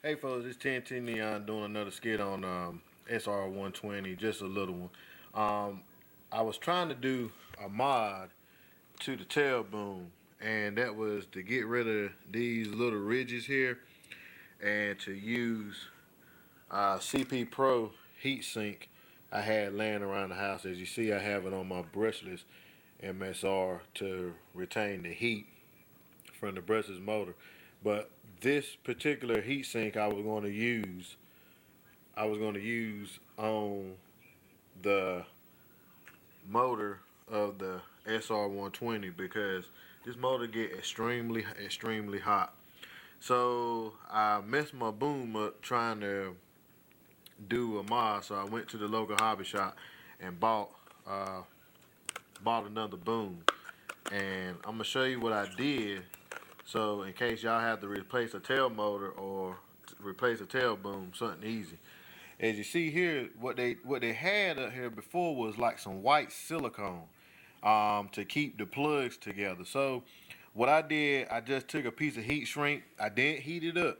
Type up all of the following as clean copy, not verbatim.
Hey folks, it's 10 Neon doing another skit on SR120, just a little one. I was trying to do a mod to the tail boom, and that was to get rid of these little ridges here and to use CP Pro heatsink I had laying around the house. As you see, I have it on my brushless MSR to retain the heat from the brushless motor. But this particular heatsink I was going to use on the motor of the SR120 because this motor get extremely hot. So I messed my boom up trying to do a mod. So I went to the local hobby shop and bought another boom. And I'm gonna show you what I did. So in case y'all have to replace a tail motor or replace a tail boom, something easy. As you see here, what they had up here before was like some white silicone to keep the plugs together. So what I did, I just took a piece of heat shrink. I didn't heat it up.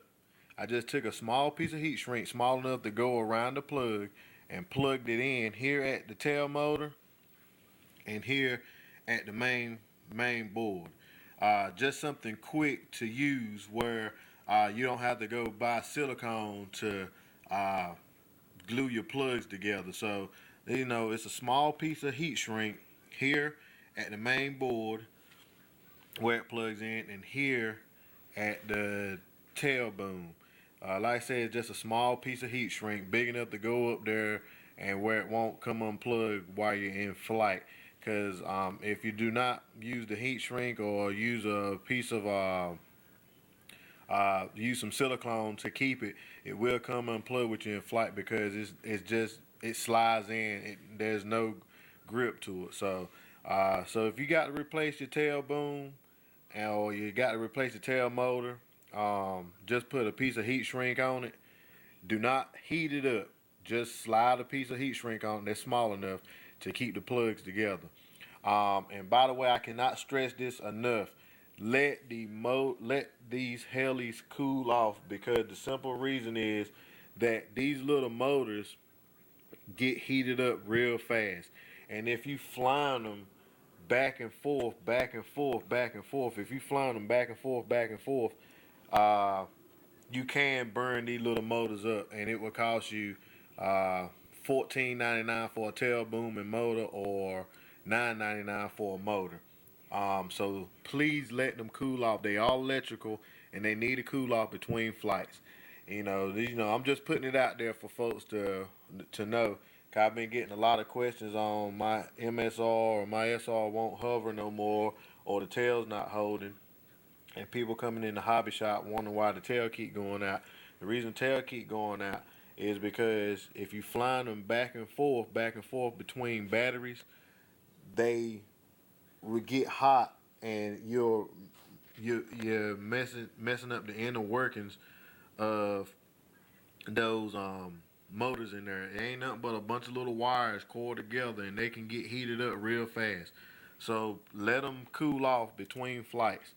I just took a small piece of heat shrink, small enough to go around the plug, and plugged it in here at the tail motor and here at the main board. Just something quick to use where you don't have to go buy silicone to uh, glue your plugs together. So, it's a small piece of heat shrink here at the main board where it plugs in, and here at the tail boom. Like I said, it's just a small piece of heat shrink, big enough to go up there and where it won't come unplugged while you're in flight. Because if you do not use the heat shrink or use a piece of use some silicone to keep it, it will come unplugged with you in flight because it slides in. There's no grip to it. So if you got to replace your tail boom or you got to replace the tail motor, just put a piece of heat shrink on it. Do not heat it up. Just slide a piece of heat shrink on it that's small enough to keep the plugs together. And by the way, I cannot stress this enough. Let these helis cool off, because the simple reason is that these little motors get heated up real fast. And if you flying them back and forth, back and forth, back and forth, if you flying them back and forth, uh, you can burn these little motors up, and it will cost you $14.99 for a tail boom and motor, or $9.99 for a motor. So please let them cool off. They all electrical, and they need to cool off between flights. I'm just putting it out there for folks to know. Cause I've been getting a lot of questions on my MSR, or my SR won't hover no more, or the tail's not holding, and people coming in the hobby shop wondering why the tail keep going out. The reason tail keep going out is because if you flying them back and forth between batteries, they will get hot, and you're messing up the inner workings of those motors in there. It ain't nothing but a bunch of little wires coiled together, and they can get heated up real fast. So let them cool off between flights.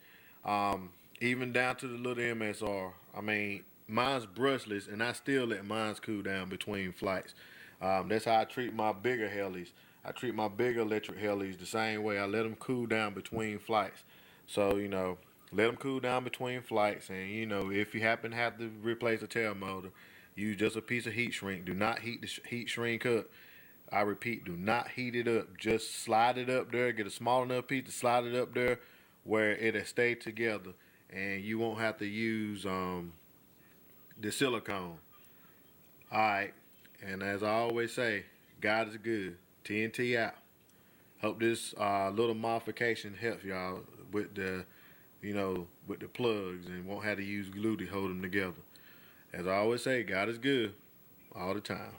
Even down to the little MSR. I mean, mine's brushless, and I still let mine's cool down between flights. That's how I treat my bigger helis. I treat my bigger electric helis the same way. I let them cool down between flights. So, let them cool down between flights. And, if you happen to have to replace a tail motor, use just a piece of heat shrink. Do not heat the heat shrink up. I repeat, do not heat it up. Just slide it up there. Get a small enough piece to slide it up there where it'll stay together. And you won't have to use the silicone. All right. And as I always say, God is good. TNT out. Hope this little modification helps y'all with with the plugs, and won't have to use glue to hold them together. As I always say, God is good all the time.